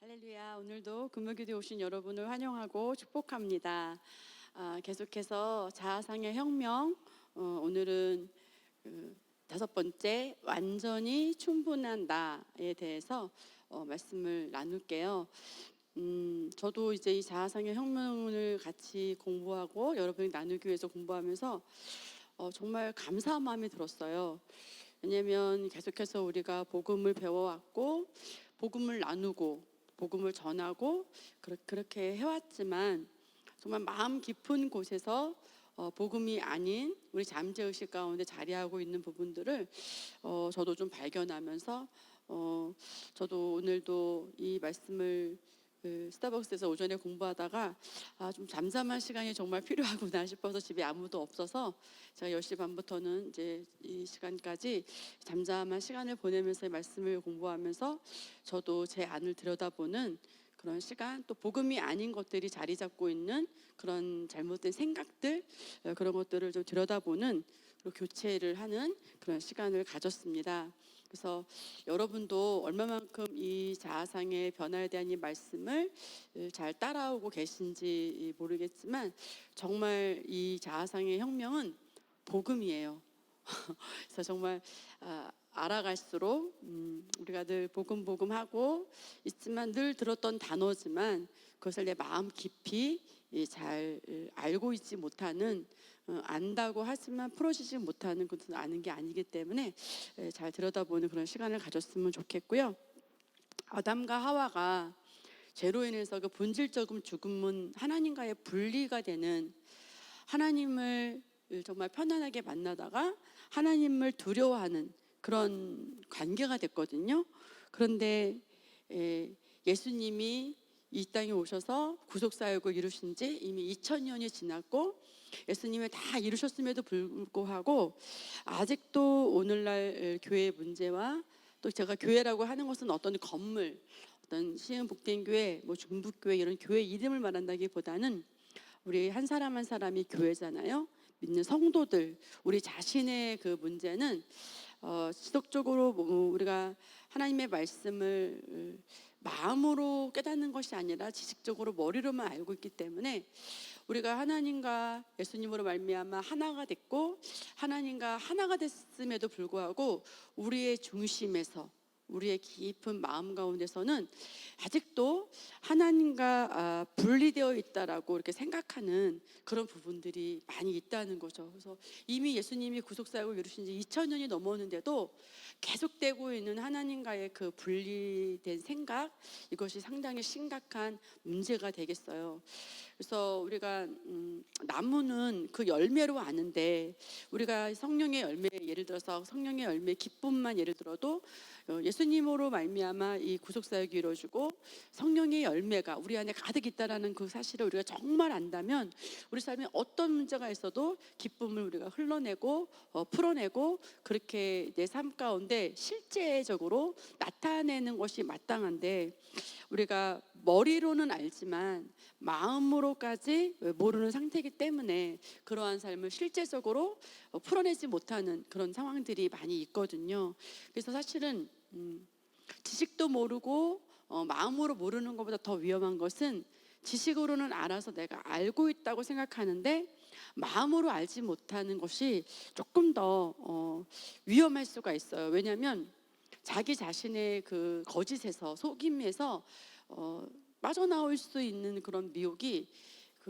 할렐루야. 오늘도 금요기도에 오신 여러분을 환영하고 축복합니다. 계속해서 자아상의 혁명, 오늘은 다섯 번째 완전히 충분한 나에 대해서 말씀을 나눌게요. 저도 이제 이 자아상의 혁명을 같이 공부하고 여러분이 나누기 위해서 공부하면서 정말 감사한 마음이 들었어요. 왜냐하면 계속해서 우리가 복음을 배워왔고 복음을 나누고 복음을 전하고 그렇게 해왔지만 정말 마음 깊은 곳에서 복음이 아닌 우리 잠재의식 가운데 자리하고 있는 부분들을 저도 좀 발견하면서 저도 오늘도 이 말씀을 스타벅스에서 오전에 공부하다가 좀 잠잠한 시간이 정말 필요하구나 싶어서 집에 아무도 없어서 제가 10시 반부터는 이제 이 시간까지 잠잠한 시간을 보내면서 이 말씀을 공부하면서 저도 제 안을 들여다보는 그런 시간, 또 복음이 아닌 것들이 자리 잡고 있는 그런 잘못된 생각들, 그런 것들을 좀 들여다보는, 그리고 교체를 하는 그런 시간을 가졌습니다. 그래서 여러분도 얼마만큼 이 자아상의 변화에 대한 이 말씀을 잘 따라오고 계신지 모르겠지만 정말 이 자아상의 혁명은 복음이에요. 그래서 정말 알아갈수록 우리가 늘 복음 하고 있지만 늘 들었던 단어지만 그것을 내 마음 깊이 잘 알고 있지 못하는, 안다고 하지만 풀어지지 못하는 것은 아는 게 아니기 때문에 잘 들여다보는 그런 시간을 가졌으면 좋겠고요. 아담과 하와가 죄로 인해서 그 본질적인 죽음은 하나님과의 분리가 되는, 하나님을 정말 편안하게 만나다가 하나님을 두려워하는 그런 관계가 됐거든요. 그런데 예수님이 이 땅에 오셔서 구속사역을 이루신 지 이미 2000년이 지났고 예수님이 다 이루셨음에도 불구하고 아직도 오늘날 교회의 문제와, 또 제가 교회라고 하는 것은 어떤 건물, 어떤 시흥 복된 교회, 뭐 중북교회 이런 교회 이름을 말한다기보다는 우리 한 사람 한 사람이 교회잖아요. 믿는 성도들, 우리 자신의 그 문제는 지속적으로 우리가 하나님의 말씀을 마음으로 깨닫는 것이 아니라 지식적으로 머리로만 알고 있기 때문에 우리가 하나님과 예수님으로 말미암아 하나가 됐고 하나님과 하나가 됐음에도 불구하고 우리의 중심에서, 우리의 깊은 마음 가운데서는 아직도 하나님과 분리되어 있다라고 이렇게 생각하는 그런 부분들이 많이 있다는 거죠. 그래서 이미 예수님이 구속사역을 이루신 지 2000년이 넘었는데도 계속되고 있는 하나님과의 그 분리된 생각, 이것이 상당히 심각한 문제가 되겠어요. 그래서 우리가 나무는 그 열매로 아는데, 우리가 성령의 열매, 예를 들어서 성령의 열매 기쁨만 예를 들어도 예수님으로 말미암아 이 구속사역이 이루어지고 성령의 열매가 우리 안에 가득 있다라는 그 사실을 우리가 정말 안다면 우리 삶에 어떤 문제가 있어도 기쁨을 우리가 흘러내고 풀어내고 그렇게 내 삶 가운데 실제적으로 나타내는 것이 마땅한데, 우리가 머리로는 알지만 마음으로까지 모르는 상태이기 때문에 그러한 삶을 실제적으로 풀어내지 못하는 그런 상황들이 많이 있거든요. 그래서 사실은 지식도 모르고 마음으로 모르는 것보다 더 위험한 것은 지식으로는 알아서 내가 알고 있다고 생각하는데 마음으로 알지 못하는 것이 조금 더 위험할 수가 있어요. 왜냐하면 자기 자신의 그 거짓에서, 속임에서 빠져나올 수 있는 그런 미혹이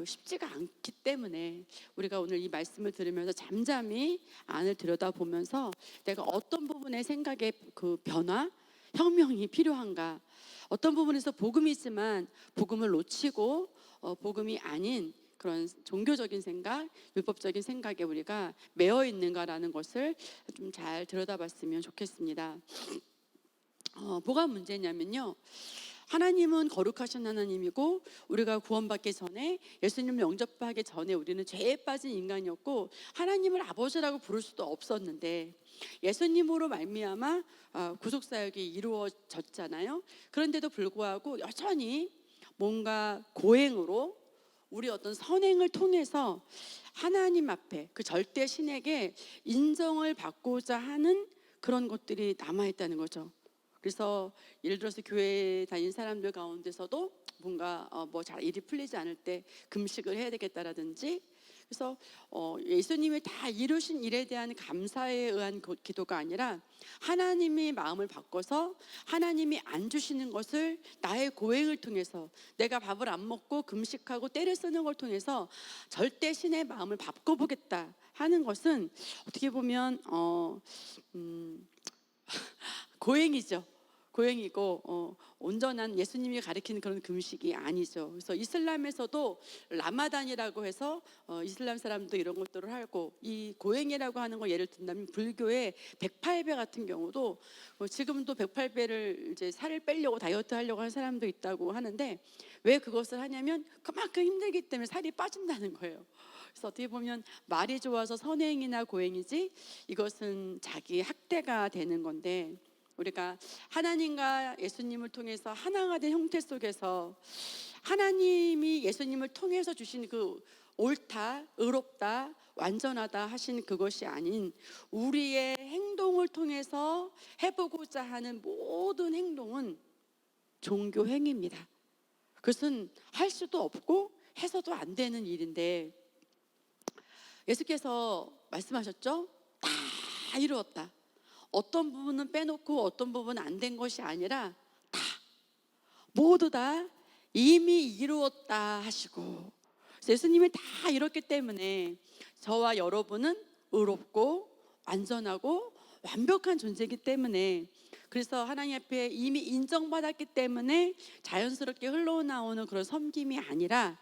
쉽지가 않기 때문에 우리가 오늘 이 말씀을 들으면서 잠잠히 안을 들여다보면서 내가 어떤 부분의 생각의 그 변화, 혁명이 필요한가, 어떤 부분에서 복음이 있지만 복음을 놓치고 복음이 아닌 그런 종교적인 생각, 율법적인 생각에 우리가 매여 있는가라는 것을 좀 잘 들여다봤으면 좋겠습니다. 뭐가 문제냐면요, 하나님은 거룩하신 하나님이고 우리가 구원받기 전에, 예수님을 영접하기 전에 우리는 죄에 빠진 인간이었고 하나님을 아버지라고 부를 수도 없었는데 예수님으로 말미암아 구속사역이 이루어졌잖아요. 그런데도 불구하고 여전히 뭔가 고행으로, 우리 어떤 선행을 통해서 하나님 앞에, 그 절대 신에게 인정을 받고자 하는 그런 것들이 남아있다는 거죠. 그래서 예를 들어서 교회 다닌 사람들 가운데서도 뭔가 뭐 잘 일이 풀리지 않을 때 금식을 해야 되겠다라든지, 그래서 예수님이 다 이루신 일에 대한 감사에 의한 기도가 아니라 하나님이 마음을 바꿔서 하나님이 안 주시는 것을 나의 고행을 통해서, 내가 밥을 안 먹고 금식하고 때를 쓰는 걸 통해서 절대 신의 마음을 바꿔보겠다 하는 것은 어떻게 보면 고행이죠. 고행이고 온전한 예수님이 가리키는 그런 금식이 아니죠. 그래서 이슬람에서도 라마단이라고 해서 이슬람 사람도 이런 것들을 하고, 이 고행이라고 하는 거 예를 든다면 불교의 108배 같은 경우도 지금도 108배를 이제 살을 빼려고 다이어트 하려고 하는 사람도 있다고 하는데, 왜 그것을 하냐면 그만큼 힘들기 때문에 살이 빠진다는 거예요. 그래서 어떻게 보면 말이 좋아서 선행이나 고행이지 이것은 자기 학대가 되는 건데, 우리가 하나님과 예수님을 통해서 하나가 된 형태 속에서 하나님이 예수님을 통해서 주신 그 옳다, 의롭다, 완전하다 하신 그것이 아닌 우리의 행동을 통해서 해보고자 하는 모든 행동은 종교 행위입니다. 그것은 할 수도 없고 해서도 안 되는 일인데, 예수께서 말씀하셨죠? 다 이루었다. 어떤 부분은 빼놓고 어떤 부분은 안 된 것이 아니라 다, 모두 다 이미 이루었다 하시고, 그래서 예수님이 다 이뤘기 때문에 저와 여러분은 의롭고 완전하고 완벽한 존재이기 때문에, 그래서 하나님 앞에 이미 인정받았기 때문에 자연스럽게 흘러나오는 그런 섬김이 아니라,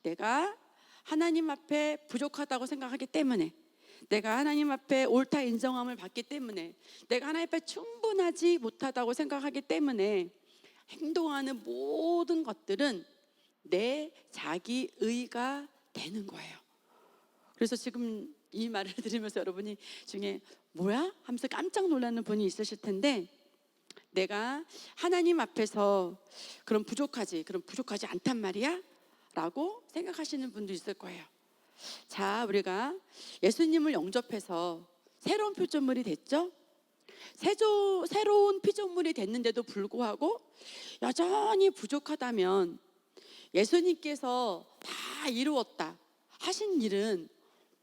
내가 하나님 앞에 부족하다고 생각하기 때문에, 내가 하나님 앞에 옳다 인정함을 받기 때문에, 내가 하나님 앞에 충분하지 못하다고 생각하기 때문에 행동하는 모든 것들은 내 자기 의가 되는 거예요. 그래서 지금 이 말을 들으면서 여러분이 중에 뭐야? 하면서 깜짝 놀라는 분이 있으실 텐데, 내가 하나님 앞에서 그럼 부족하지 않단 말이야? 라고 생각하시는 분도 있을 거예요. 자, 우리가 예수님을 영접해서 새로운 피조물이 됐죠? 새로운 피조물이 됐는데도 불구하고 여전히 부족하다면, 예수님께서 다 이루었다 하신 일은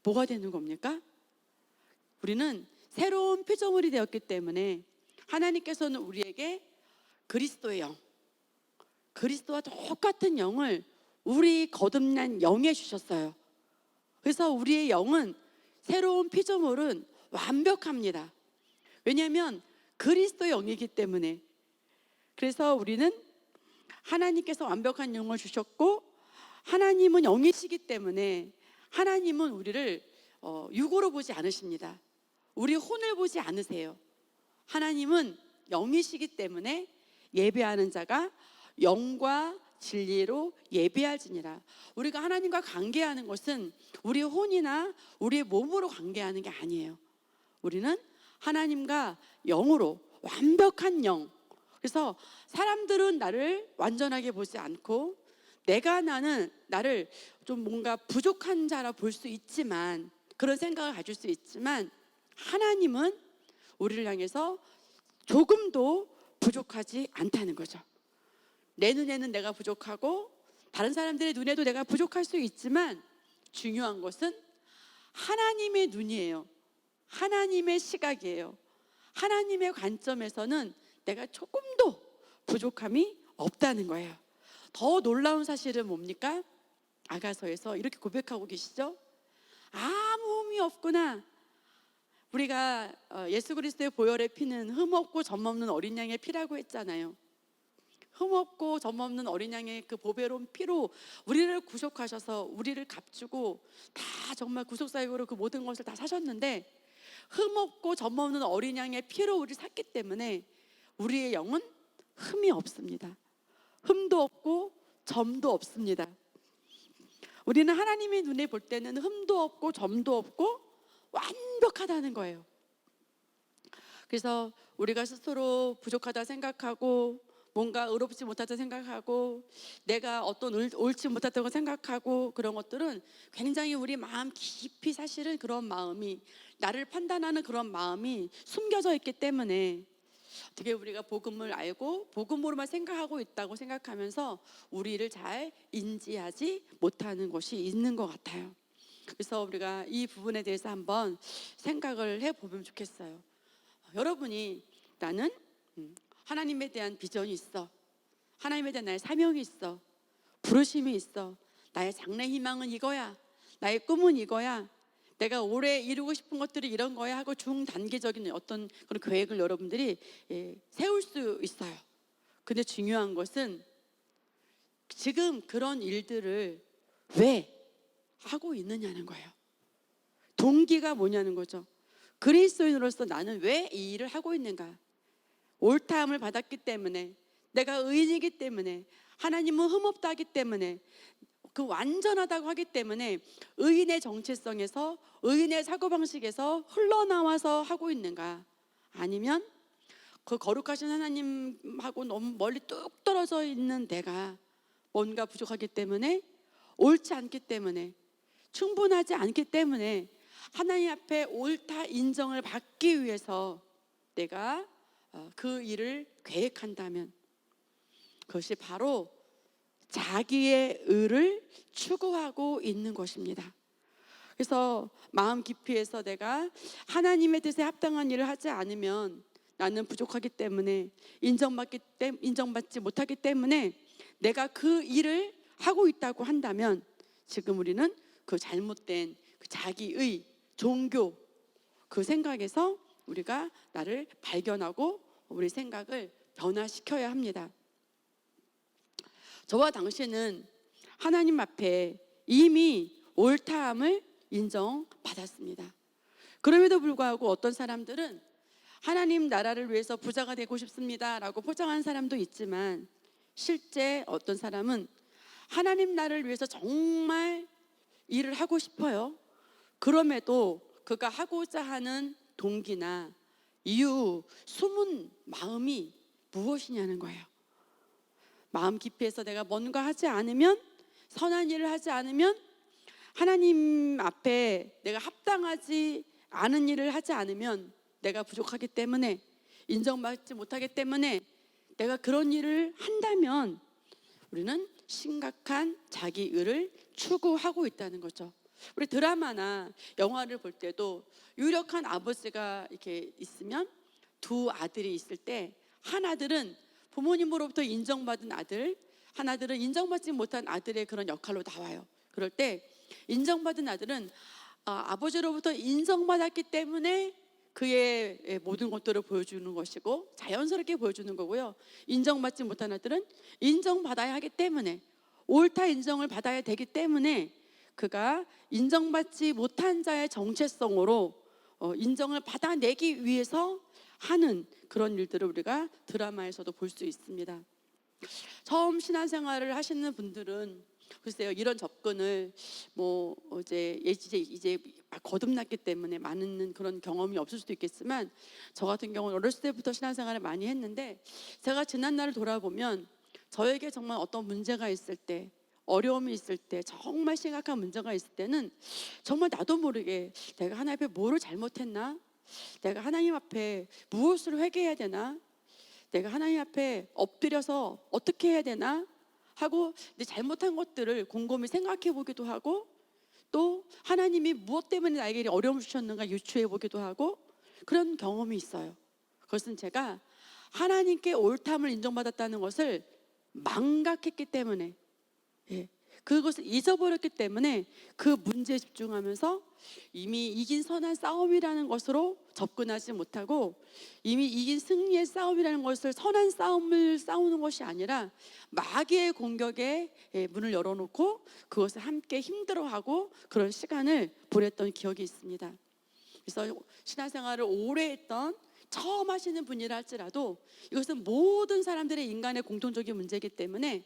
뭐가 되는 겁니까? 우리는 새로운 피조물이 되었기 때문에 하나님께서는 우리에게 그리스도의 영, 그리스도와 똑같은 영을 우리 거듭난 영에 주셨어요. 그래서 우리의 영은, 새로운 피조물은 완벽합니다. 왜냐하면 그리스도의 영이기 때문에. 그래서 우리는 하나님께서 완벽한 영을 주셨고, 하나님은 영이시기 때문에 하나님은 우리를 육으로 보지 않으십니다. 우리 혼을 보지 않으세요. 하나님은 영이시기 때문에 예배하는 자가 영과 진리로 예배할지니라. 우리가 하나님과 관계하는 것은 우리 혼이나 우리의 몸으로 관계하는 게 아니에요. 우리는 하나님과 영으로, 완벽한 영. 그래서 사람들은 나를 완전하게 보지 않고, 나를 좀 뭔가 부족한 자라 볼 수 있지만, 그런 생각을 가질 수 있지만, 하나님은 우리를 향해서 조금도 부족하지 않다는 거죠. 내 눈에는 내가 부족하고 다른 사람들의 눈에도 내가 부족할 수 있지만, 중요한 것은 하나님의 눈이에요. 하나님의 시각이에요. 하나님의 관점에서는 내가 조금도 부족함이 없다는 거예요. 더 놀라운 사실은 뭡니까? 아가서에서 이렇게 고백하고 계시죠? 아무 흠이 없구나. 우리가 예수 그리스도의 보혈의 피는 흠없고 점없는 어린 양의 피라고 했잖아요. 흠없고 점없는 어린 양의 그 보배로운 피로 우리를 구속하셔서 우리를 값주고 다 정말 구속사역으로 그 모든 것을 다 사셨는데, 흠없고 점없는 어린 양의 피로 우리를 샀기 때문에 우리의 영은 흠이 없습니다. 흠도 없고 점도 없습니다. 우리는 하나님의 눈에 볼 때는 흠도 없고 점도 없고 완벽하다는 거예요. 그래서 우리가 스스로 부족하다 생각하고, 뭔가 의롭지 못하다 생각하고, 내가 어떤 옳지 못하다고 생각하고, 그런 것들은 굉장히 우리 마음 깊이 사실은 그런 마음이, 나를 판단하는 그런 마음이 숨겨져 있기 때문에, 어떻게 우리가 복음을 알고 복음으로만 생각하고 있다고 생각하면서 우리를 잘 인지하지 못하는 것이 있는 것 같아요. 그래서 우리가 이 부분에 대해서 한번 생각을 해보면 좋겠어요. 여러분이 나는 하나님에 대한 비전이 있어, 하나님에 대한 나의 사명이 있어, 부르심이 있어, 나의 장래 희망은 이거야, 나의 꿈은 이거야, 내가 올해 이루고 싶은 것들이 이런 거야 하고 중단기적인 어떤 그런 계획을 여러분들이 세울 수 있어요. 근데 중요한 것은 지금 그런 일들을 왜 하고 있느냐는 거예요. 동기가 뭐냐는 거죠. 그리스도인으로서 나는 왜 이 일을 하고 있는가? 옳다함을 받았기 때문에, 내가 의인이기 때문에, 하나님은 흠없다 하기 때문에, 그 완전하다고 하기 때문에 의인의 정체성에서, 의인의 사고방식에서 흘러나와서 하고 있는가? 아니면 그 거룩하신 하나님하고 너무 멀리 뚝 떨어져 있는 내가 뭔가 부족하기 때문에, 옳지 않기 때문에, 충분하지 않기 때문에 하나님 앞에 옳다 인정을 받기 위해서 내가 그 일을 계획한다면, 그것이 바로 자기의 의를 추구하고 있는 것입니다. 그래서 마음 깊이에서 내가 하나님의 뜻에 합당한 일을 하지 않으면 나는 부족하기 때문에, 인정받지 못하기 때문에 내가 그 일을 하고 있다고 한다면, 지금 우리는 그 잘못된 그 자기의 종교, 그 생각에서 우리가 나를 발견하고 우리 생각을 변화시켜야 합니다. 저와 당신은 하나님 앞에 이미 옳다함을 인정받았습니다. 그럼에도 불구하고 어떤 사람들은 하나님 나라를 위해서 부자가 되고 싶습니다 라고 포장한 사람도 있지만, 실제 어떤 사람은 하나님 나라를 위해서 정말 일을 하고 싶어요. 그럼에도 그가 하고자 하는 동기나 이유, 숨은 마음이 무엇이냐는 거예요. 마음 깊이에서 내가 뭔가 하지 않으면, 선한 일을 하지 않으면, 하나님 앞에 내가 합당하지 않은 일을 하지 않으면 내가 부족하기 때문에, 인정받지 못하기 때문에 내가 그런 일을 한다면 우리는 심각한 자기의를 추구하고 있다는 거죠. 우리 드라마나 영화를 볼 때도 유력한 아버지가 이렇게 있으면, 두 아들이 있을 때 한 아들은 부모님으로부터 인정받은 아들, 한 아들은 인정받지 못한 아들의 그런 역할로 나와요. 그럴 때 인정받은 아들은 아버지로부터 인정받았기 때문에 그의 모든 것들을 보여주는 것이고 자연스럽게 보여주는 거고요. 인정받지 못한 아들은 인정받아야 하기 때문에, 옳다 인정을 받아야 되기 때문에 그가 인정받지 못한 자의 정체성으로 인정을 받아내기 위해서 하는 그런 일들을 우리가 드라마에서도 볼 수 있습니다. 처음 신앙생활을 하시는 분들은 글쎄요, 이런 접근을 이제 거듭났기 때문에 많은 그런 경험이 없을 수도 있겠지만, 저 같은 경우는 어렸을 때부터 신앙생활을 많이 했는데, 제가 지난 날을 돌아보면 저에게 정말 어떤 문제가 있을 때, 어려움이 있을 때, 정말 심각한 문제가 있을 때는 정말 나도 모르게 내가 하나님 앞에 뭐를 잘못했나? 내가 하나님 앞에 무엇을 회개해야 되나? 내가 하나님 앞에 엎드려서 어떻게 해야 되나? 하고 내 잘못한 것들을 곰곰이 생각해 보기도 하고, 또 하나님이 무엇 때문에 나에게 어려움을 주셨는가 유추해 보기도 하고, 그런 경험이 있어요. 그것은 제가 하나님께 옳담을 인정받았다는 것을 망각했기 때문에, 그것을 잊어버렸기 때문에 그 문제에 집중하면서 이미 이긴 선한 싸움이라는 것으로 접근하지 못하고, 이미 이긴 승리의 싸움이라는 것을, 선한 싸움을 싸우는 것이 아니라 마귀의 공격에 문을 열어놓고 그것을 함께 힘들어하고 그런 시간을 보냈던 기억이 있습니다. 그래서 신앙생활을 오래 했던 처음 하시는 분이라 할지라도 이것은 모든 사람들의 인간의 공통적인 문제이기 때문에,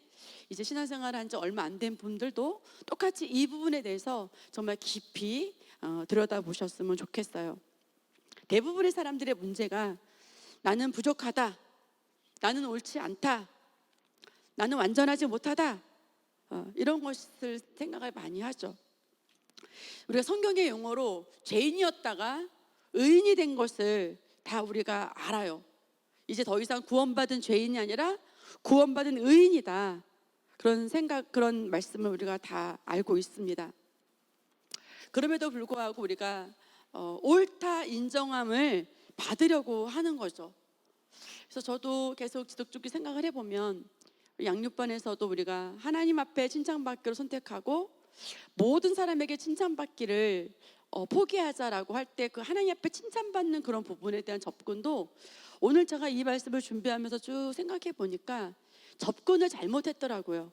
이제 신앙생활을 한 지 얼마 안 된 분들도 똑같이 이 부분에 대해서 정말 깊이 들여다보셨으면 좋겠어요. 대부분의 사람들의 문제가 나는 부족하다, 나는 옳지 않다, 나는 완전하지 못하다, 이런 것을 생각을 많이 하죠. 우리가 성경의 용어로 죄인이었다가 의인이 된 것을 다 우리가 알아요. 이제 더 이상 구원받은 죄인이 아니라 구원받은 의인이다. 그런 생각, 그런 말씀을 우리가 다 알고 있습니다. 그럼에도 불구하고 우리가 옳다 인정함을 받으려고 하는 거죠. 그래서 저도 계속 지속적으로 생각을 해보면 양육반에서도 우리가 하나님 앞에 칭찬받기를 선택하고 모든 사람에게 칭찬받기를 포기하자라고 할 때 그 하나님 앞에 칭찬받는 그런 부분에 대한 접근도 오늘 제가 이 말씀을 준비하면서 쭉 생각해 보니까 접근을 잘못했더라고요.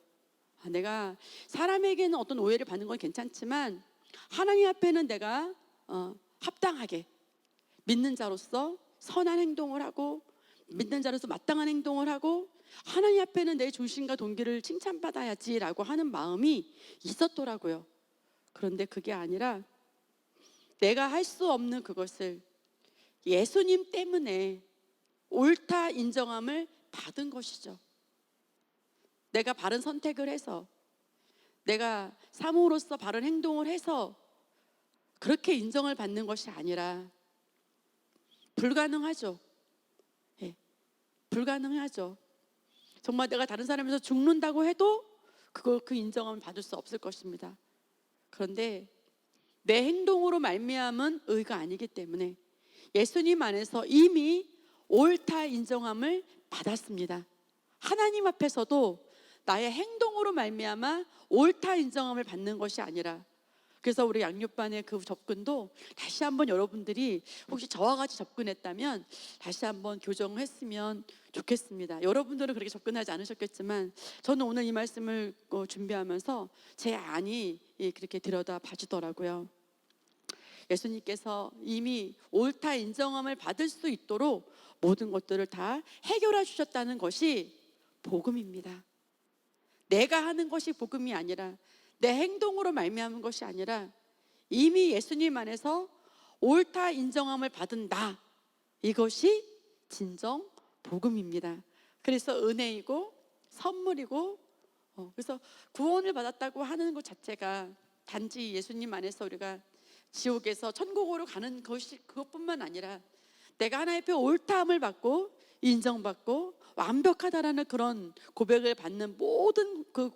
내가 사람에게는 어떤 오해를 받는 건 괜찮지만 하나님 앞에는 내가 합당하게 믿는 자로서 선한 행동을 하고 믿는 자로서 마땅한 행동을 하고 하나님 앞에는 내 중심과 동기를 칭찬받아야지라고 하는 마음이 있었더라고요. 그런데 그게 아니라 내가 할 수 없는 그것을 예수님 때문에 옳다 인정함을 받은 것이죠. 내가 바른 선택을 해서 내가 사모로서 바른 행동을 해서 그렇게 인정을 받는 것이 아니라 불가능하죠. 예, 불가능하죠. 정말 내가 다른 사람에서 죽는다고 해도 그 인정함을 받을 수 없을 것입니다. 그런데 내 행동으로 말미암은 의가 아니기 때문에 예수님 안에서 이미 옳다 인정함을 받았습니다. 하나님 앞에서도 나의 행동으로 말미암아 옳다 인정함을 받는 것이 아니라, 그래서 우리 양육반의 그 접근도 다시 한번 여러분들이 혹시 저와 같이 접근했다면 다시 한번 교정했으면 좋겠습니다. 여러분들은 그렇게 접근하지 않으셨겠지만 저는 오늘 이 말씀을 준비하면서 제 안이 그렇게 들여다 봐주더라고요. 예수님께서 이미 옳다 인정함을 받을 수 있도록 모든 것들을 다 해결해 주셨다는 것이 복음입니다. 내가 하는 것이 복음이 아니라 내 행동으로 말미암은 것이 아니라 이미 예수님 안에서 옳다 인정함을 받은 나, 이것이 진정 복음입니다. 그래서 은혜이고 선물이고 그래서 구원을 받았다고 하는 것 자체가 단지 예수님 안에서 우리가 지옥에서 천국으로 가는 것이 그것뿐만 아니라 내가 하나님 앞에 옳다함을 받고 인정받고 완벽하다라는 그런 고백을 받는 모든 그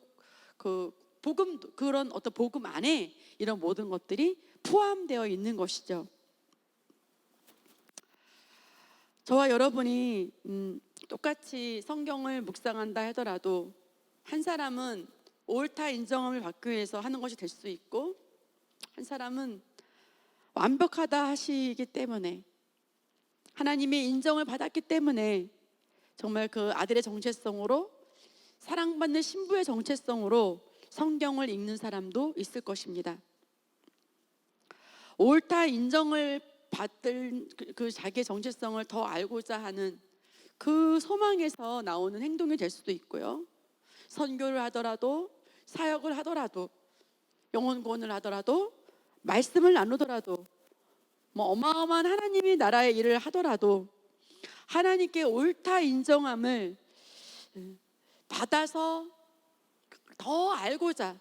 복음, 그런 어떤 복음 안에 이런 모든 것들이 포함되어 있는 것이죠. 저와 여러분이 똑같이 성경을 묵상한다 하더라도 한 사람은 옳다 인정함을 받기 위해서 하는 것이 될 수 있고 한 사람은 완벽하다 하시기 때문에 하나님의 인정을 받았기 때문에 정말 그 아들의 정체성으로 사랑받는 신부의 정체성으로 성경을 읽는 사람도 있을 것입니다. 옳다 인정을 받을 그 자기의 정체성을 더 알고자 하는 그 소망에서 나오는 행동이 될 수도 있고요. 선교를 하더라도 사역을 하더라도 영혼 구원을 하더라도 말씀을 나누더라도 어마어마한 하나님의 나라의 일을 하더라도 하나님께 옳다 인정함을 받아서 더 알고자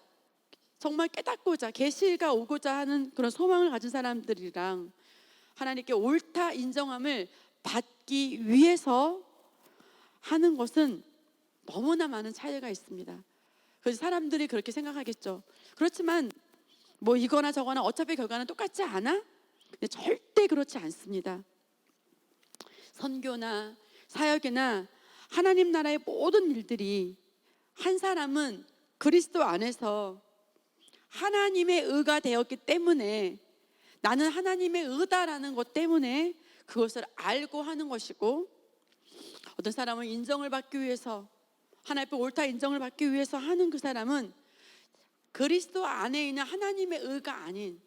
정말 깨닫고자 계시가 오고자 하는 그런 소망을 가진 사람들이랑 하나님께 옳다 인정함을 받기 위해서 하는 것은 너무나 많은 차이가 있습니다. 그래서 사람들이 그렇게 생각하겠죠. 그렇지만 이거나 저거나 어차피 결과는 똑같지 않아? 근데 절대 그렇지 않습니다. 선교나 사역이나 하나님 나라의 모든 일들이 한 사람은 그리스도 안에서 하나님의 의가 되었기 때문에 나는 하나님의 의다라는 것 때문에 그것을 알고 하는 것이고, 어떤 사람은 인정을 받기 위해서 하나님 앞에 옳다 인정을 받기 위해서 하는 그 사람은 그리스도 안에 있는 하나님의 의가 아닌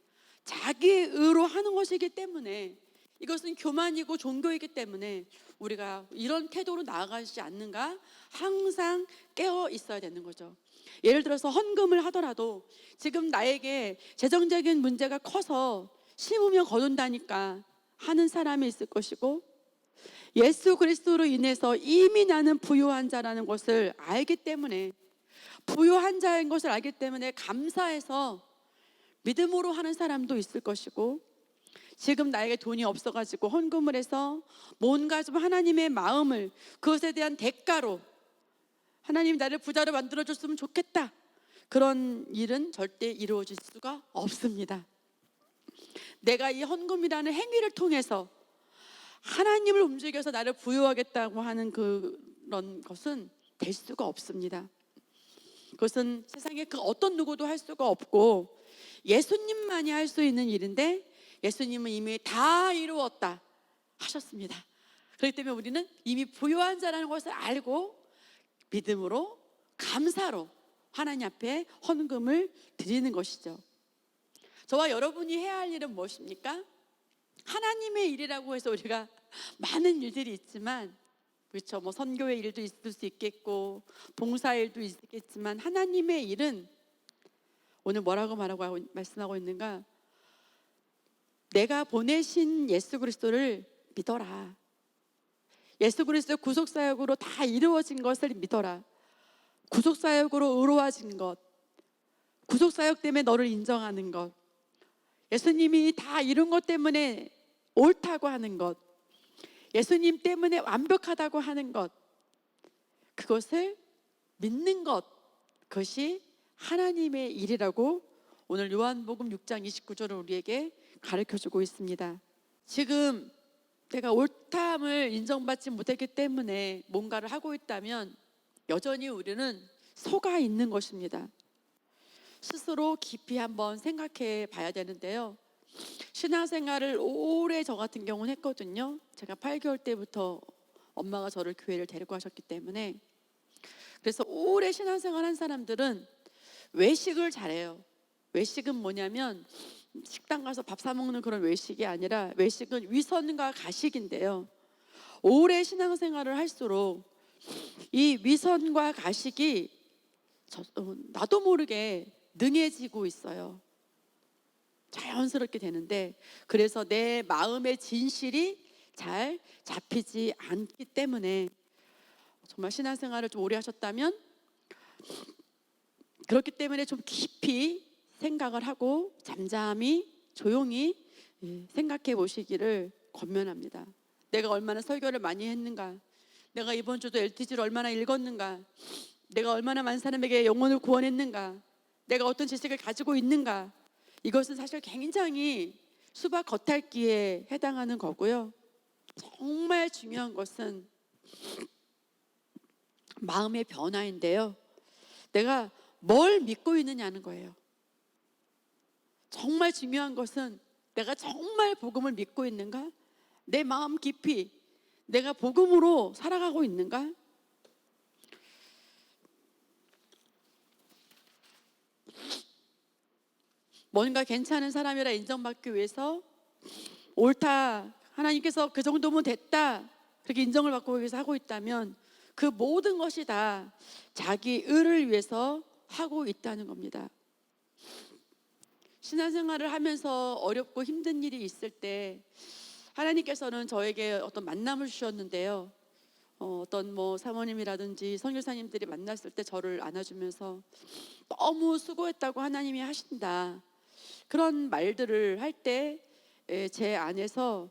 자기의 의로 하는 것이기 때문에 이것은 교만이고 종교이기 때문에 우리가 이런 태도로 나아가지 않는가 항상 깨어 있어야 되는 거죠. 예를 들어서 헌금을 하더라도 지금 나에게 재정적인 문제가 커서 심으면 거둔다니까 하는 사람이 있을 것이고, 예수 그리스도로 인해서 이미 나는 부유한 자라는 것을 알기 때문에 부유한 자인 것을 알기 때문에 감사해서 믿음으로 하는 사람도 있을 것이고, 지금 나에게 돈이 없어가지고 헌금을 해서 뭔가 좀 하나님의 마음을, 그것에 대한 대가로 하나님 나를 부자로 만들어줬으면 좋겠다, 그런 일은 절대 이루어질 수가 없습니다. 내가 이 헌금이라는 행위를 통해서 하나님을 움직여서 나를 부유하겠다고 하는 그런 것은 될 수가 없습니다. 그것은 세상에 그 어떤 누구도 할 수가 없고 예수님만이 할 수 있는 일인데, 예수님은 이미 다 이루었다 하셨습니다. 그렇기 때문에 우리는 이미 부유한 자라는 것을 알고 믿음으로, 감사로 하나님 앞에 헌금을 드리는 것이죠. 저와 여러분이 해야 할 일은 무엇입니까? 하나님의 일이라고 해서 우리가 많은 일들이 있지만, 그렇죠, 뭐 선교의 일도 있을 수 있겠고 봉사일도 있겠지만, 하나님의 일은 오늘 뭐라고 말씀하고 있는가? 내가 보내신 예수 그리스도를 믿어라. 예수 그리스도의 구속사역으로 다 이루어진 것을 믿어라. 구속사역으로 의로워진 것, 구속사역 때문에 너를 인정하는 것, 예수님이 다 이룬 것 때문에 옳다고 하는 것, 예수님 때문에 완벽하다고 하는 것, 그것을 믿는 것, 그것이 하나님의 일이라고 오늘 요한복음 6장 29절을 우리에게 가르쳐주고 있습니다. 지금 내가 옳다함을 인정받지 못했기 때문에 뭔가를 하고 있다면 여전히 우리는 속아 있는 것입니다. 스스로 깊이 한번 생각해 봐야 되는데요. 신앙생활을 오래 저 같은 경우는 했거든요. 제가 8개월 때부터 엄마가 저를 교회를 데리고 가셨기 때문에. 그래서 오래 신앙생활 한 사람들은 외식을 잘해요. 외식은 뭐냐면 식당 가서 밥 사 먹는 그런 외식이 아니라, 외식은 위선과 가식인데요. 오래 신앙생활을 할수록 이 위선과 가식이 나도 모르게 능해지고 있어요. 자연스럽게 되는데, 그래서 내 마음의 진실이 잘 잡히지 않기 때문에, 정말 신앙생활을 좀 오래 하셨다면 그렇기 때문에 좀 깊이 생각을 하고 잠잠히 조용히 생각해 보시기를 권면합니다. 내가 얼마나 설교를 많이 했는가, 내가 이번 주도 LTG를 얼마나 읽었는가, 내가 얼마나 많은 사람에게 영혼을 구원했는가, 내가 어떤 지식을 가지고 있는가, 이것은 사실 굉장히 수박 겉핥기에 해당하는 거고요. 정말 중요한 것은 마음의 변화인데요. 내가 뭘 믿고 있느냐는 거예요. 정말 중요한 것은 내가 정말 복음을 믿고 있는가? 내 마음 깊이 내가 복음으로 살아가고 있는가? 뭔가 괜찮은 사람이라 인정받기 위해서, 옳다, 하나님께서 그 정도면 됐다, 그렇게 인정을 받고 위해서 하고 있다면 그 모든 것이 다 자기 의를 위해서 하고 있다는 겁니다. 신앙생활을 하면서 어렵고 힘든 일이 있을 때 하나님께서는 저에게 어떤 만남을 주셨는데요. 어떤 사모님이라든지 선교사님들이 만났을 때 저를 안아주면서 너무 수고했다고 하나님이 하신다, 그런 말들을 할 때 제 안에서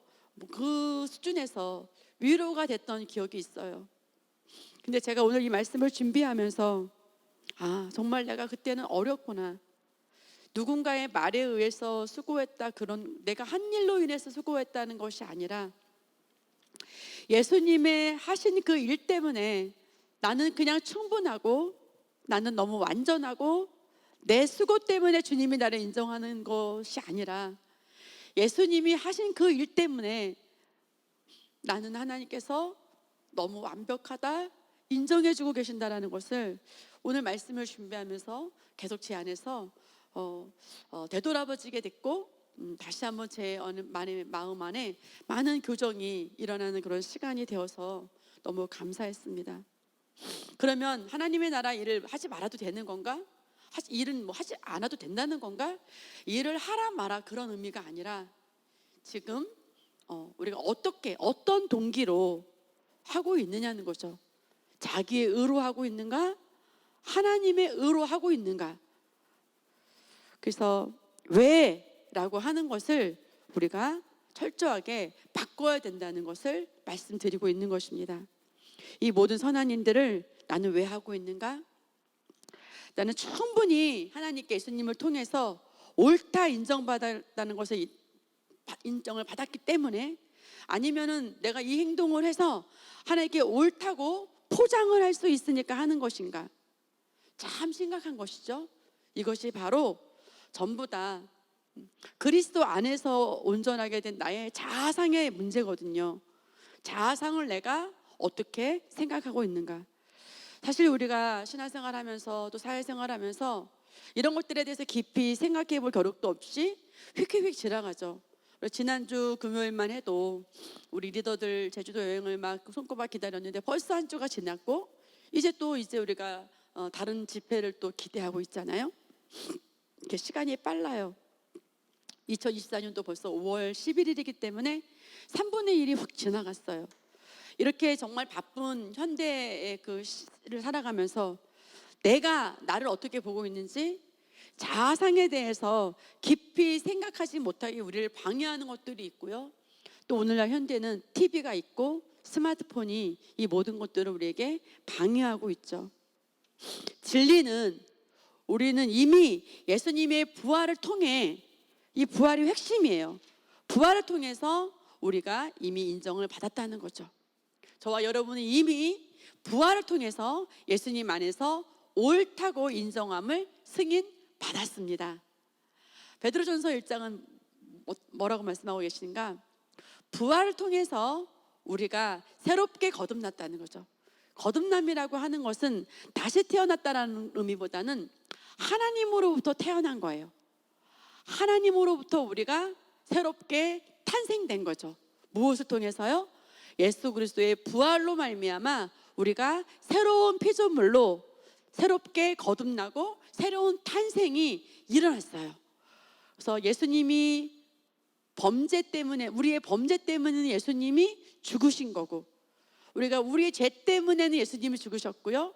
그 수준에서 위로가 됐던 기억이 있어요. 근데 제가 오늘 이 말씀을 준비하면서 정말 내가 그때는 어렵구나, 누군가의 말에 의해서 수고했다, 그런 내가 한 일로 인해서 수고했다는 것이 아니라 예수님의 하신 그 일 때문에 나는 그냥 충분하고, 나는 너무 완전하고, 내 수고 때문에 주님이 나를 인정하는 것이 아니라 예수님이 하신 그 일 때문에 나는 하나님께서 너무 완벽하다 인정해주고 계신다라는 것을 오늘 말씀을 준비하면서 계속 제 안에서 되돌아보지게 됐고, 다시 한번 제 마음 안에 많은 교정이 일어나는 그런 시간이 되어서 너무 감사했습니다. 그러면 하나님의 나라 일을 하지 말아도 되는 건가? 일은 하지 않아도 된다는 건가? 일을 하라 마라 그런 의미가 아니라, 지금 우리가 어떤 동기로 하고 있느냐는 거죠. 자기의 의로 하고 있는가? 하나님의 의로 하고 있는가? 그래서 왜? 라고 하는 것을 우리가 철저하게 바꿔야 된다는 것을 말씀드리고 있는 것입니다. 이 모든 선한 일들을 나는 왜 하고 있는가? 나는 충분히 하나님께 예수님을 통해서 옳다 인정받았다는 것을 인정을 받았기 때문에, 아니면은 내가 이 행동을 해서 하나님께 옳다고 포장을 할 수 있으니까 하는 것인가? 참 심각한 것이죠. 이것이 바로 전부 다 그리스도 안에서 온전하게 된 나의 자아상의 문제거든요. 자아상을 내가 어떻게 생각하고 있는가? 사실 우리가 신앙생활 하면서 또 사회생활 하면서 이런 것들에 대해서 깊이 생각해 볼 겨를도 없이 휙휙휙 지나가죠. 지난주 금요일만 해도 우리 리더들 제주도 여행을 막 손꼽아 기다렸는데 벌써 한 주가 지났고, 이제 우리가 다른 집회를 또 기대하고 있잖아요. 이렇게 시간이 빨라요. 2024년도 벌써 5월 11일이기 때문에 3분의 1이 확 지나갔어요. 이렇게 정말 바쁜 현대의 그 시를 살아가면서 내가 나를 어떻게 보고 있는지, 자아상에 대해서 깊이 생각하지 못하게 우리를 방해하는 것들이 있고요. 또 오늘날 현대는 TV가 있고 스마트폰이 이 모든 것들을 우리에게 방해하고 있죠. 진리는, 우리는 이미 예수님의 부활을 통해, 이 부활이 핵심이에요. 부활을 통해서 우리가 이미 인정을 받았다는 거죠. 저와 여러분은 이미 부활을 통해서 예수님 안에서 옳다고 인정함을 승인받았습니다. 베드로전서 1장은 뭐라고 말씀하고 계신가? 부활을 통해서 우리가 새롭게 거듭났다는 거죠. 거듭남이라고 하는 것은 다시 태어났다라는 의미보다는 하나님으로부터 태어난 거예요. 하나님으로부터 우리가 새롭게 탄생된 거죠. 무엇을 통해서요? 예수 그리스도의 부활로 말미암아 우리가 새로운 피조물로 새롭게 거듭나고 새로운 탄생이 일어났어요. 그래서 예수님이 범죄 때문에, 우리의 범죄 때문에 예수님이 죽으신 거고, 우리가 우리의 죄 때문에는 예수님이 죽으셨고요,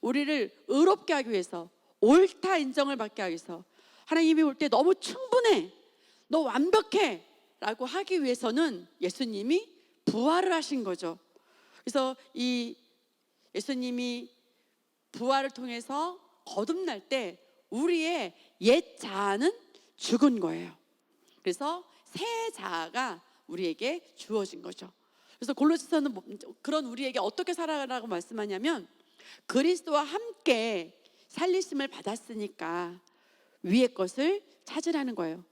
우리를 의롭게 하기 위해서, 옳다 인정을 받게 하기 위해서, 하나님이 볼 때 너무 충분해, 너 완벽해 라고 하기 위해서는 예수님이 부활을 하신 거죠. 그래서 이 예수님이 부활을 통해서 거듭날 때 우리의 옛 자아는 죽은 거예요. 그래서 새 자아가 우리에게 주어진 거죠. 그래서 골로새서는 그런 우리에게 어떻게 살아가라고 말씀하냐면, 그리스도와 함께 살리심을 받았으니까 위의 것을 찾으라는 거예요.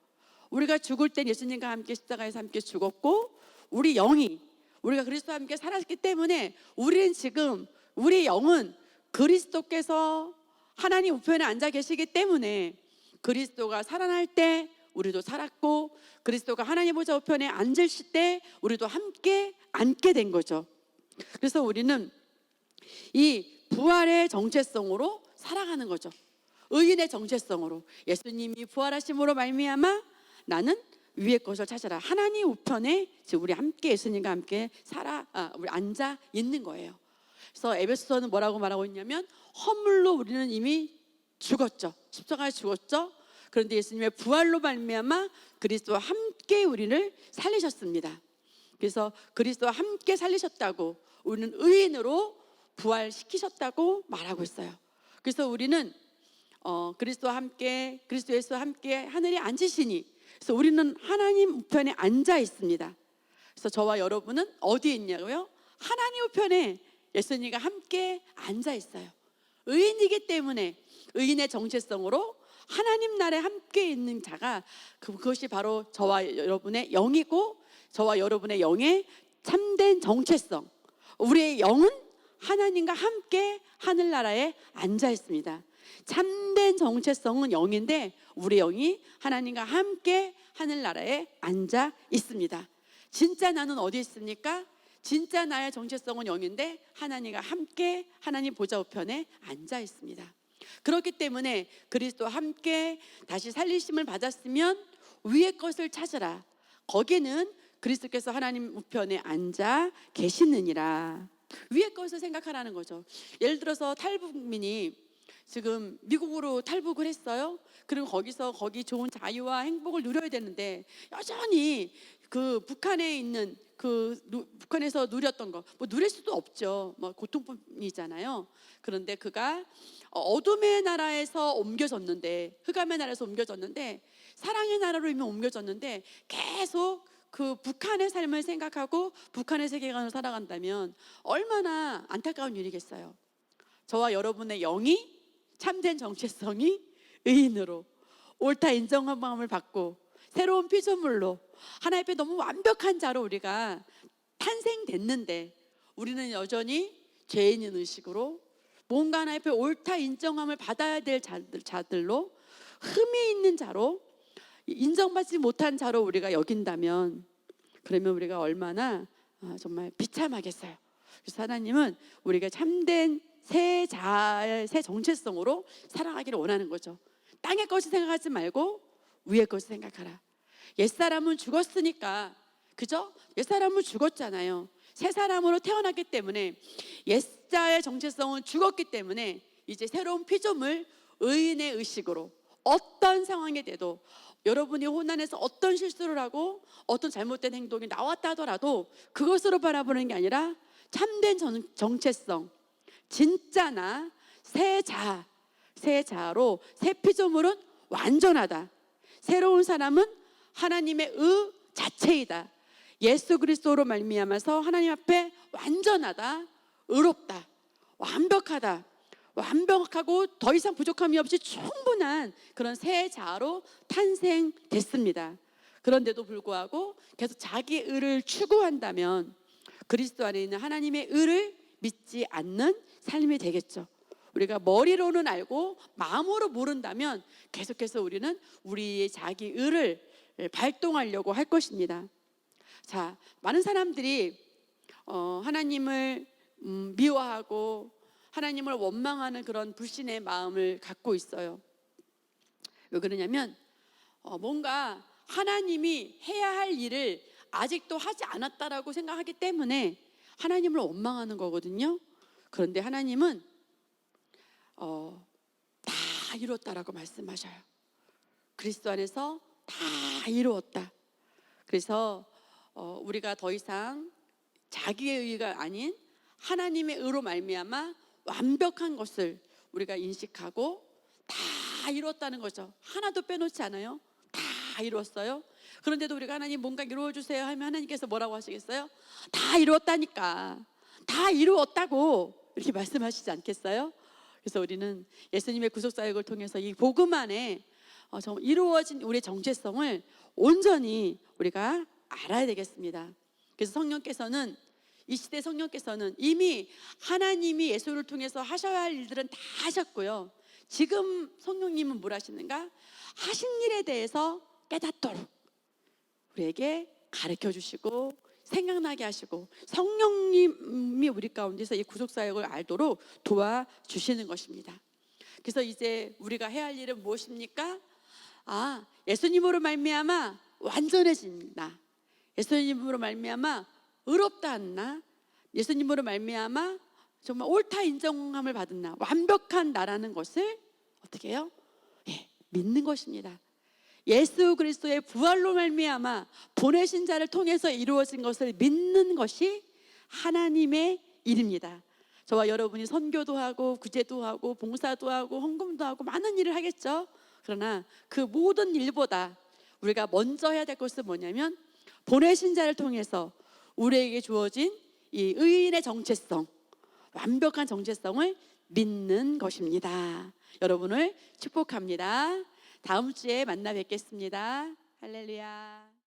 우리가 죽을 땐 예수님과 함께 십자가에서 함께 죽었고, 우리 영이, 우리가 그리스도와 함께 살았기 때문에 우리는 지금, 우리 영은 그리스도께서 하나님 우편에 앉아 계시기 때문에 그리스도가 살아날 때 우리도 살았고, 그리스도가 하나님 보좌 우편에 앉으실 때 우리도 함께 앉게 된 거죠. 그래서 우리는 이 부활의 정체성으로 살아가는 거죠. 의인의 정체성으로, 예수님이 부활하심으로 말미암아 나는 위의 것을 찾아라. 하나님 우편에 지금 우리 함께 예수님과 함께 우리 앉아 있는 거예요. 그래서 에베소서는 뭐라고 말하고 있냐면, 허물로 우리는 이미 죽었죠. 십자가에 죽었죠. 그런데 예수님의 부활로 말미암아 그리스도와 함께 우리를 살리셨습니다. 그래서 그리스도와 함께 살리셨다고, 우리는 의인으로 부활시키셨다고 말하고 있어요. 그래서 우리는 그리스도와 함께, 그리스도 예수와 함께 하늘에 앉으시니, 그래서 우리는 하나님 우편에 앉아 있습니다. 그래서 저와 여러분은 어디에 있냐고요? 하나님 우편에 예수님과 함께 앉아 있어요. 의인이기 때문에 의인의 정체성으로 하나님 나라에 함께 있는 자가, 그것이 바로 저와 여러분의 영이고, 저와 여러분의 영의 참된 정체성, 우리의 영은 하나님과 함께 하늘나라에 앉아 있습니다. 참된 정체성은 영인데 우리 영이 하나님과 함께 하늘나라에 앉아 있습니다. 진짜 나는 어디 있습니까? 진짜 나의 정체성은 영인데 하나님과 함께 하나님 보좌 우편에 앉아 있습니다. 그렇기 때문에 그리스도와 함께 다시 살리심을 받았으면 위의 것을 찾으라. 거기는 그리스도께서 하나님 우편에 앉아 계시느니라. 위의 것을 생각하라는 거죠. 예를 들어서 탈북민이 지금 미국으로 탈북을 했어요. 그리고 거기 좋은 자유와 행복을 누려야 되는데 여전히 그 북한에 있는 북한에서 누렸던 거 뭐 누릴 수도 없죠. 뭐 고통뿐이잖아요. 그런데 그가 어둠의 나라에서 옮겨졌는데, 흑암의 나라에서 옮겨졌는데, 사랑의 나라로 이미 옮겨졌는데 계속 그 북한의 삶을 생각하고 북한의 세계관을 살아간다면 얼마나 안타까운 일이겠어요. 저와 여러분의 영이 참된 정체성이 의인으로 옳다 인정한 마음을 받고 새로운 피조물로 하나님 앞에 너무 완벽한 자로 우리가 탄생됐는데, 우리는 여전히 죄인인 의식으로 뭔가 하나님 앞에 옳다 인정함을 받아야 될 자들로 흠이 있는 자로 인정받지 못한 자로 우리가 여긴다면, 그러면 우리가 얼마나 정말 비참하겠어요. 그래서 하나님은 우리가 참된 새 정체성으로 살아가기를 원하는 거죠. 땅의 것을 생각하지 말고 위의 것을 생각하라. 옛사람은 죽었으니까, 그죠? 옛사람은 죽었잖아요. 새 사람으로 태어났기 때문에, 옛자의 정체성은 죽었기 때문에 이제 새로운 피조물, 의인의 의식으로 어떤 상황이 돼도, 여러분이 혼란해서 어떤 실수를 하고 어떤 잘못된 행동이 나왔다 하더라도 그것으로 바라보는 게 아니라 참된 정체성, 진짜나 새 자로 새 피조물은 완전하다. 새로운 사람은 하나님의 의 자체이다. 예수 그리스도로 말미암아서 하나님 앞에 완전하다, 의롭다, 완벽하다, 완벽하고 더 이상 부족함이 없이 충분한 그런 새 자로 탄생됐습니다. 그런데도 불구하고 계속 자기 의를 추구한다면 그리스도 안에 있는 하나님의 의를 믿지 않는 삶이 되겠죠. 우리가 머리로는 알고 마음으로 모른다면 계속해서 우리는 우리의 자기 의를 발동하려고 할 것입니다. 자, 많은 사람들이 하나님을 미워하고 하나님을 원망하는 그런 불신의 마음을 갖고 있어요. 왜 그러냐면 뭔가 하나님이 해야 할 일을 아직도 하지 않았다라고 생각하기 때문에 하나님을 원망하는 거거든요. 그런데 하나님은 다 이루었다라고 말씀하셔요. 그리스도 안에서 다 이루었다. 그래서 우리가 더 이상 자기의 의가 아닌 하나님의 의로 말미암아 완벽한 것을 우리가 인식하고 다 이루었다는 거죠. 하나도 빼놓지 않아요. 다 이루었어요. 그런데도 우리가 하나님 뭔가 이루어주세요 하면 하나님께서 뭐라고 하시겠어요? 다 이루었다니까, 다 이루었다고 이렇게 말씀하시지 않겠어요? 그래서 우리는 예수님의 구속사역을 통해서 이 복음 안에 정말 이루어진 우리의 정체성을 온전히 우리가 알아야 되겠습니다. 그래서 성령께서는, 이 시대 성령께서는 이미 하나님이 예수를 통해서 하셔야 할 일들은 다 하셨고요. 지금 성령님은 뭘 하시는가? 하신 일에 대해서 깨닫도록 우리에게 가르쳐 주시고 생각나게 하시고 성령님이 우리 가운데서 이 구속사역을 알도록 도와주시는 것입니다. 그래서 이제 우리가 해야 할 일은 무엇입니까? 예수님으로 말미암아 완전해진다. 예수님으로 말미암아 의롭다 한다. 예수님으로 말미암아 정말 옳다 인정함을 받은 완벽한 나라는 것을 어떻게 해요? 믿는 것입니다. 예수 그리스도의 부활로 말미암아 보내신 자를 통해서 이루어진 것을 믿는 것이 하나님의 일입니다. 저와 여러분이 선교도 하고 구제도 하고 봉사도 하고 헌금도 하고 많은 일을 하겠죠. 그러나 그 모든 일보다 우리가 먼저 해야 될 것은 뭐냐면 보내신 자를 통해서 우리에게 주어진 이 의인의 정체성, 완벽한 정체성을 믿는 것입니다. 여러분을 축복합니다. 다음 주에 만나 뵙겠습니다. 할렐루야.